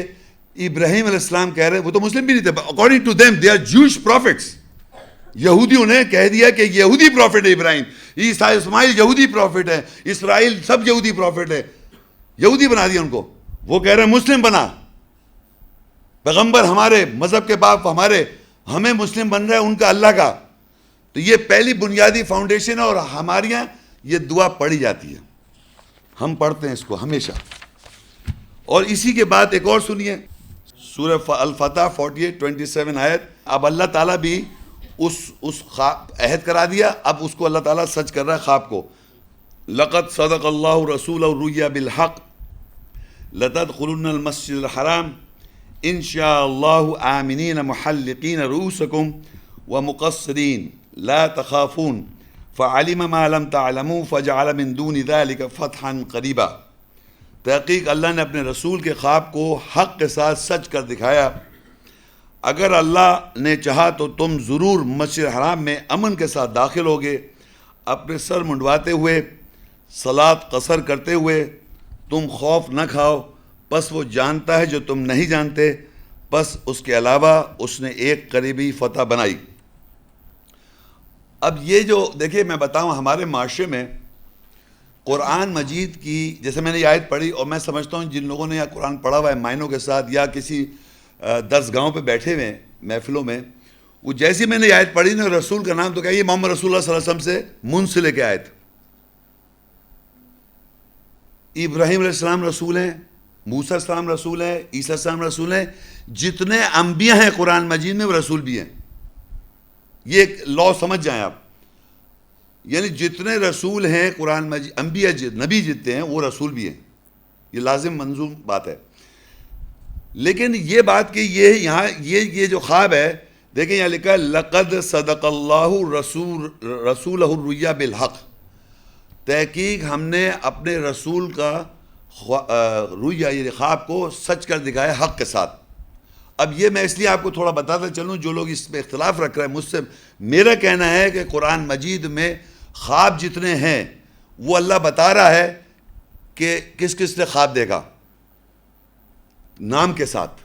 ابراہیم علیہ السلام کہہ رہے, وہ تو مسلم بھی نہیں تھے, according to them they are Jewish prophets. یہودیوں نے کہہ دیا کہ یہودی پروفٹ ہے ابراہیم, اسماعیل یہودی پروفٹ ہے, اسرائیل سب یہودی پروفٹ ہے, یہودی بنا دیا ان کو. وہ کہہ رہے ہیں مسلم بنا, پیغمبر ہمارے, مذہب کے باپ ہمارے, ہمیں مسلم بن رہا ہے ان کا اللہ کا. تو یہ پہلی بنیادی فاؤنڈیشن ہے, اور ہمارے یہاں یہ دعا پڑھی جاتی ہے, ہم پڑھتے ہیں اس کو ہمیشہ. اور اسی کے بعد ایک اور سنیے, سورہ الفتح 48-27 آیت. اب اللہ تعالیٰ بھی اس خواب عہد کرا دیا, اب اس کو اللہ تعالیٰ سچ کر رہا ہے خواب کو. لقد صدق اللہ رسولہ الرؤیا بالحق لتدخلن المسجد الحرام ان شاء اللہ آمنین محلقین رؤوسکم ومقصرین لا تخافون فعلم ما لم تعلموا فجعل من دون ذلك فتحا قریبا. تحقیق اللہ نے اپنے رسول کے خواب کو حق کے ساتھ سچ کر دکھایا. اگر اللہ نے چاہا تو تم ضرور مسجد حرام میں امن کے ساتھ داخل ہوگے, اپنے سر منڈواتے ہوئے, صلاۃ قصر کرتے ہوئے. تم خوف نہ کھاؤ, پس وہ جانتا ہے جو تم نہیں جانتے, پس اس کے علاوہ اس نے ایک قریبی فتح بنائی. اب یہ جو دیکھیے میں بتاؤں, ہمارے معاشرے میں قرآن مجید کی, جیسے میں نے یہ آیت پڑھی, اور میں سمجھتا ہوں جن لوگوں نے یا قرآن پڑھا ہوا ہے معنوں کے ساتھ یا کسی درس گاہوں پہ بیٹھے ہوئے ہیں محفلوں میں, وہ جیسی میں نے یہ آیت پڑھی نا, رسول کا نام تو کیا, یہ محمد رسول اللہ صلی اللہ علیہ وسلم سے منسلک آیت. ابراہیم علیہ السلام رسول ہیں, موسیٰ علیہ السلام رسول ہیں, عیسیٰ علیہ السلام رسول ہیں, جتنے انبیاء ہیں قرآن مجید میں وہ رسول بھی ہیں. یہ ایک لا سمجھ جائیں آپ, یعنی جتنے رسول ہیں قرآن مجید, انبیاء نبی جتنے ہیں وہ رسول بھی ہیں, یہ لازم منظوم بات ہے. لیکن یہ بات کہ یہ یہاں یہ جو خواب ہے, دیکھیں یہاں لکھا ہے لقد صدق اللہ رسولہ الرؤیا بالحق. تحقیق ہم نے اپنے رسول کا رؤیا یہ خواب کو سچ کر دکھایا حق کے ساتھ. اب یہ میں اس لیے آپ کو تھوڑا بتاتا چلوں, جو لوگ اس پہ اختلاف رکھ رہے ہیں مجھ سے, میرا کہنا ہے کہ قرآن مجید میں خواب جتنے ہیں وہ اللہ بتا رہا ہے کہ کس کس نے خواب دیکھا نام کے ساتھ.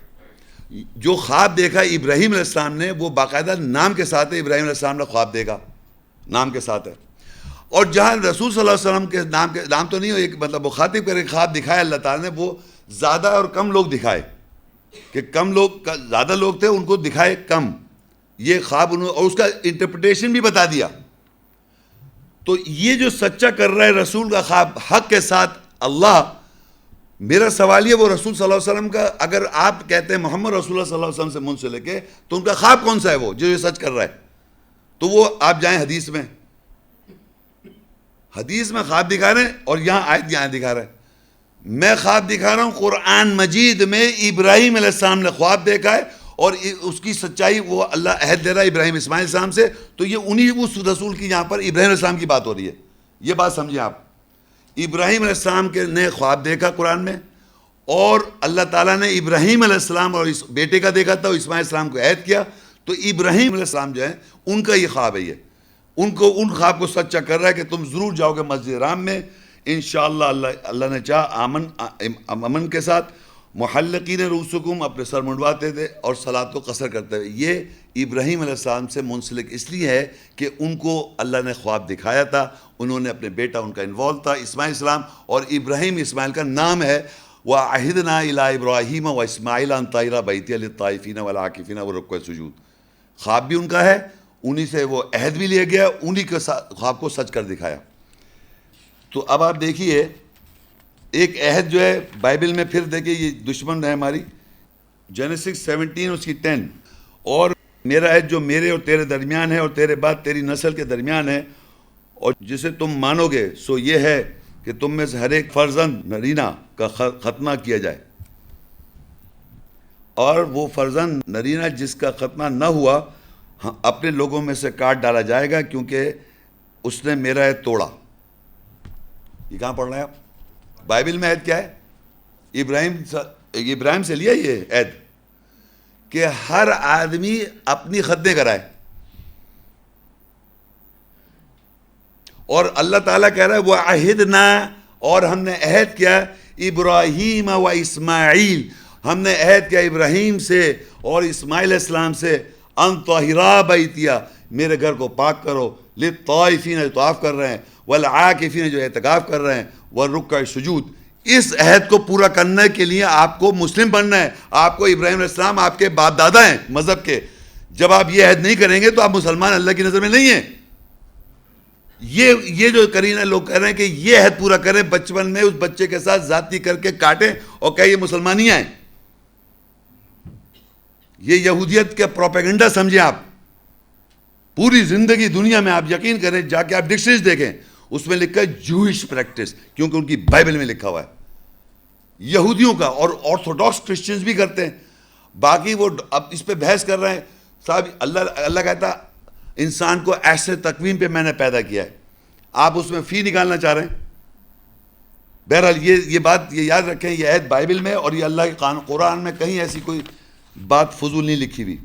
جو خواب دیکھا ابراہیم علیہ السلام نے وہ باقاعدہ نام کے ساتھ ہے, ابراہیم علیہ السلام نے خواب دیکھا نام کے ساتھ ہے. اور جہاں رسول صلی اللہ علیہ وسلم کے نام تو نہیں ہو, ایک مطلب مخاطب کر کے خواب دکھایا اللہ تعالیٰ نے, وہ زیادہ اور کم لوگ دکھائے, کہ کم لوگ زیادہ لوگ تھے ان کو دکھائے کم یہ خواب انہوں, اور اس کا انٹرپریٹیشن بھی بتا دیا. تو یہ جو سچا کر رہا ہے رسول کا خواب حق کے ساتھ اللہ, میرا سوال یہ, وہ رسول صلی اللہ علیہ وسلم کا, اگر آپ کہتے ہیں محمد رسول اللہ صلی اللہ علیہ وسلم سے منسلک ہے, تو ان کا خواب کون سا ہے وہ جو یہ سچ کر رہا ہے؟ تو وہ آپ جائیں حدیث میں خواب دکھا رہے ہیں اور یہاں آیت یہاں دکھا رہے ہیں. میں خواب دکھا رہا ہوں، قرآن مجید میں ابراہیم علیہ السلام نے خواب دیکھا ہے اور اس کی سچائی وہ اللہ عہد دے رہا ہے ابراہیم اسماعیل السلام سے. تو یہ انہی اس رسول کی یہاں پر ابراہیم علیہ السلام کی بات ہو رہی ہے. یہ بات سمجھیں آپ، ابراہیم علیہ السلام کے نے خواب دیکھا قرآن میں، اور اللہ تعالیٰ نے ابراہیم علیہ السلام اور اس بیٹے کا دیکھا تھا، اسماعیل السلام کو عہد کیا. تو ابراہیم علیہ السلام جو ہیں ان کا یہ خواب ہے، یہ ان خواب کو سچا کر رہا ہے کہ تم ضرور جاؤ گے مسجد حرام میں انشاءاللہ اللہ نے چاہا امن کے ساتھ، محلقین رؤوسکم اپنے سر منڈواتے تھے اور صلاۃ کو قصر کرتے ہوئے. یہ ابراہیم علیہ السلام سے منسلک اس لیے ہے کہ ان کو اللہ نے خواب دکھایا تھا، انہوں نے اپنے بیٹا ان کا انوالو تھا اسماعیل السلام، اور ابراہیم اسماعیل کا نام ہے وَعَهِدْنَا إِلَىٰ إِبْرَاهِيمَ وَإِسْمَاعِيلَ أَن طَهِّرَ بَيْتِيَ لِلطَّائِفِينَ وَالْعَاكِفِينَ وَالرُّكَّعِ السُّجُودِ. خواب بھی ان کا ہے، انہی سے وہ عہد بھی لیا گیا، انہی کے خواب کو سچ کر دکھایا. تو اب آپ دیکھیے ایک عہد جو ہے بائبل میں، پھر دیکھیے یہ دشمن ہے ہماری، جینیسس 17 اس کی 10، اور میرا عہد جو میرے اور تیرے درمیان ہے اور تیرے بعد تیری نسل کے درمیان ہے، اور جسے تم مانو گے سو یہ ہے کہ تم میں سے ہر ایک فرزند نرینہ کا ختنہ کیا جائے، اور وہ فرزند نرینہ جس کا ختنہ نہ ہوا اپنے لوگوں میں سے کاٹ ڈالا جائے گا، کیونکہ اس نے میرا عہد توڑا. یہ کہاں پڑھ رہے ہیں آپ؟ بائبل میں عہد کیا ہے؟ ابراہیم سے لیا یہ عہد کہ ہر آدمی اپنی ختنیں کرائے، اور اللہ تعالیٰ کہہ رہا ہے وَعَهِدْنَا، اور ہم نے عہد کیا ابراہیم و اسماعیل، ہم نے عہد کیا ابراہیم سے اور اسماعیل علیہ السلام سے ان طَهِرَا بَيْتِيَ، میرے گھر کو پاک کرو، للطائفین جو طواف کر رہے ہیں، والعاکفین جو اعتکاف کر رہے ہیں، والرکع السجود. اس عہد کو پورا کرنے کے لیے آپ کو مسلم بننا ہے. آپ کو ابراہیم علیہ السلام آپ کے باپ دادا ہیں مذہب کے. جب آپ یہ عہد نہیں کریں گے تو آپ مسلمان اللہ کی نظر میں نہیں ہیں. یہ جو کرینہ لوگ کہہ رہے ہیں کہ یہ عہد پورا کریں، بچپن میں اس بچے کے ساتھ زیادتی کر کے کاٹیں اور کہ یہ مسلمانیاں ہیں، یہ یہودیت کا پروپیگنڈا سمجھیں آپ. پوری زندگی دنیا میں آپ یقین کریں، جا کے آپ ڈکشنریز دیکھیں، اس میں لکھا ہے جوئش پریکٹس، کیونکہ ان کی بائبل میں لکھا ہوا ہے. یہودیوں کا، اور آرتھوڈاکس کرسچنز بھی کرتے ہیں. باقی وہ اب اس پہ بحث کر رہے ہیں. صاحب اللہ کہتا انسان کو ایسے تقویم پہ میں نے پیدا کیا ہے، آپ اس میں فی نکالنا چاہ رہے ہیں. بہرحال یہ بات یہ یاد رکھیں، یہ عہد بائبل میں اور یہ اللہ کے قرآن میں کہیں ایسی کوئی بات فضول نہیں لکھی ہوئی.